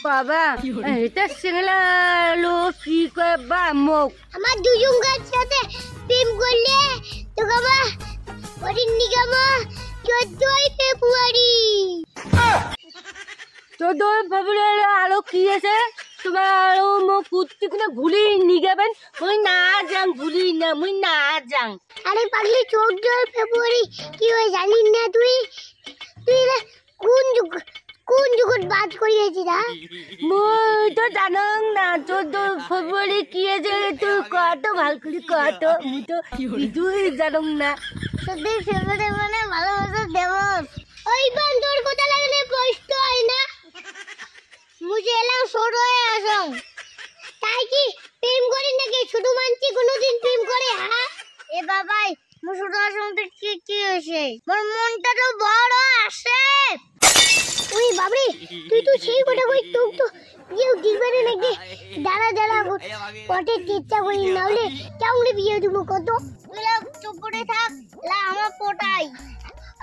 বাবা এটা সিংলা লো কি কয় বা মোক আমার দুজনকার সাথে প্রেম করলে তোকে আমার ওদিন নিগামা 14ই ফেব্রুয়ারি 14 ফেব্রুয়ারি আরো কি আছে তোমার আরো মোক কুত্তি কিনে ঘুলি নিগাবেন মুই না যাং ঘুলি না মুই না যাং আরে পাগলি 14 ফেব্রুয়ারি কি হয় জানিস না তুই তুই কোন যুগত বাদ করিয়েছিস না মুই তো জানং না 14 ফেব্রুয়ারি কি আছে তুই কত ভাল করে কত মুই তো কিছুই জানং না 14 ফেব্রুয়ারি মানে ভালোবাসা দিবস ওই বান্দর কথা লাগলে কষ্ট হয় না মুঝে এলাম ছোট হয়ে আসং তাই কি প্রেম করি নাকি ছোট মানছি কোনোদিন প্রেম করে হ্যাঁ এ বাবাই মু ছোট আসং তো কি হইছে মোর মনটা তো বড় আছে ওই বাবরে তুই তো সেই কথা কই তো বিয়ে দিবে নাকি দাঁড়া পটে চেষ্টা করি না হলে কেমন বিয়ে দিব কত তুইলা চুপ করে থাক লা আমার পটাই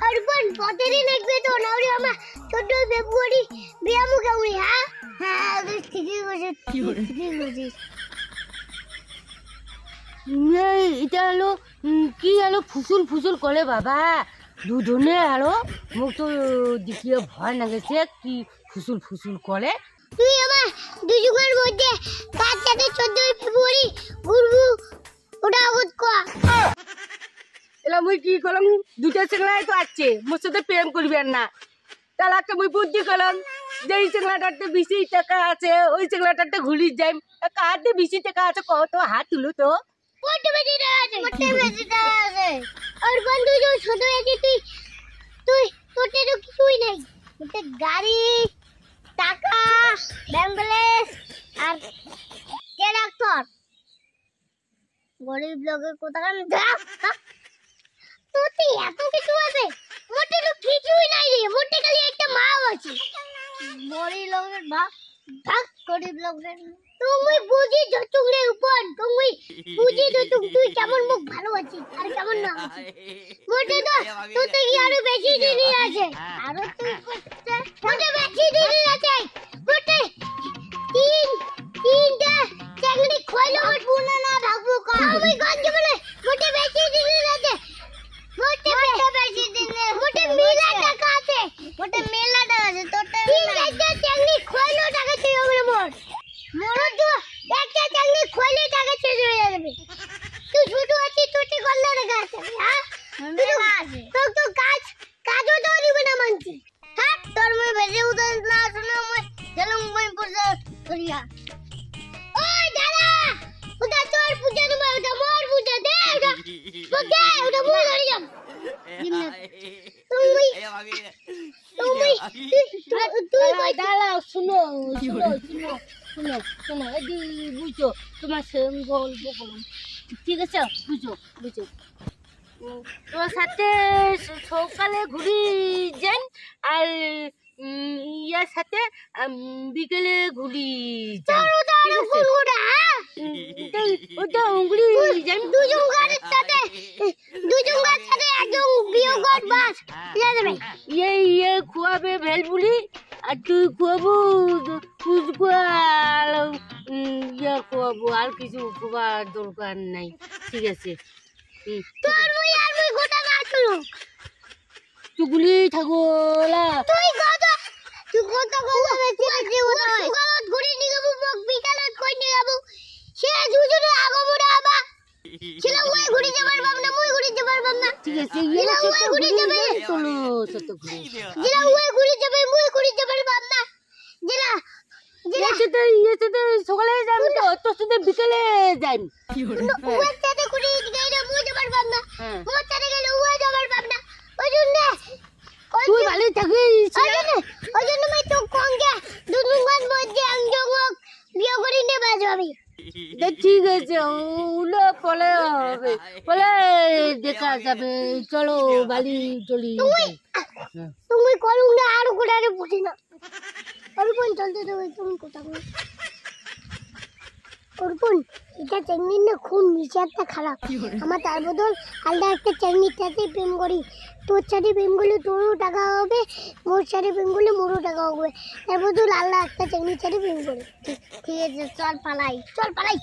আর কোন পটেরই লাগবে তো না হলে আমার 14 ফেব্রুয়ারি বিয়ে মু কেমন হ্যাঁ ঠিকই কইছিস ঠিকই কইছিস এটা হলো কি হলো ফুসুল করে বাবা দুধনে আরো মোক তো দেখিয়ে ভয় লাগেছে কি ফুসুল করে তুই আমার দুজনের মধ্যে কার সাথে 14 ফেব্রুয়ারি ঘুরবো ওটা আগত কর এলা মুই কি করলাম দুটা চেংলাই তো আছে মোর সাথে প্রেম করবেন না তালাকে মুই বুদ্ধি করলাম যেই চেংলাটাতে 20 টাকা আছে ওই চেংলাটাতে ঘুরি যাই কাতে 20 টাকা আছে কত হাত তুলো তো মোটে বেশি টাকা আছে আর বন্ধু যে ছোট আছে তুই তোতে তো কিছুই নাই তোতে গাড়ি টাকা ব্যাংক ব্যালেন্স আর ট্রাক্টর গরিব লোকের কথা কান তোতে এত কিছু আছে মোটে তো কিছুই নাই রে মোটে খালি একটা মা আছে গরিব লোকের ভাগ গরিব লোকের তুমি বুঝি যতগুলো উপর তুমি বুঝি তো তুই কেমন মুখ ভালো আছিস আর কেমন না মোটে তো তোতে কি আরো বেশি দিন আছে আরো তুই মোটে বেশি দিন আছে মোটে তিনটা চাকরি খোলো বুনা না ভাগবো আমি গঞ্জ বলে মোটে বেশি দিন আছে মোটে বেশি দিন মোটে মেলা টাকা আছে মোটে মেলা টাকা আছে তোতে তিনটা চাকরি খোলো টাকা ছিল মোর মোর তো একটা চাকরি খোলে টাকা শেষ হয়ে যাবে তুই ছোট আছিস তোতে গল্লা টাকা আছে হ্যাঁ তো কাজও তো দিবে না মানছি হ্যাঁ তোর মই বেশি উদাহরণ না শুনে মই গেলাম মই পূজা করিয়া ওই দাদা ওটা তোর পূজা না ওটা মোর পূজা দে ওটা মই ধরে যাব তুই দাঁড়াও শুনো এদি বুঝছো তোমার সঙ্গে গল্প করলাম ঠিক আছে বুঝো তোমার সাথে সকালে ঘুরি যান আর ইয়ার সাথে বিকেলে ঘুরি যান ওটা ঘুরি যান দুজনকার সাথে একজন বিয়োগর বাস যাবে ইয়ে খুয়াবে ভেলপুলি আর তুই খুয়াবো আর ইয়ে খুয়াবো আর কিছু খুবার দরকার নাই ঠিক আছে তোর মুই আর মুই গোটা না শুনো তুগুলি থাকো লা তুই কথা বেশি সকালত ঘুরি নি গাবো বিকালত কই নি গাবো সে দুজনে আগমুড়া আবা ছিলাম মুই ঘুরি যাবার বাবনা মুই ঘুরি যাবার বাবনা ঠিক আছে ইয়ে মুই ঘুরি যাবে চলো সত্য ঘুরি জিলা মুই ঘুরি যাবে মুই ঘুরি যাবার বাবনা জিলা ইয়েতে সকালে যাই তো তোর সাথে বিকেলে যাই ওর সাথে ঘুরি গেলে মুই যাবার বাবনা ওর সাথে গেলে ওই যাবার বাবনা ওই জন্য তুই ভালো থাকিস ওই জন্য মই তো কঙ্গে দুজনকার মধ্যে একজন বিয়ে করে নেবা যাবে ঠিক আছে উলো পলে হবে পলে দেখা যাবে চলো বাড়ি চলি তুমি করুন না আর কোটারে বুঝি না অরুণ চলতে তো তুমি কোথা কই অরুণ এটা চেঙ্গির না খুন মিশে একটা খারাপ আমার তার বদল আলাদা একটা চেঙ্গির সাথে প্রেম করি তোর সাথে প্রেম করলে তোরও টাকা হবে, মোর সাথে প্রেম করলে মোরও টাকা হবে। এরপর তুই লাল্লা একটা চেংড়ির সাথে প্রেম করে। ঠিক ঠিক আছে, চল পালাই, চল পালাই।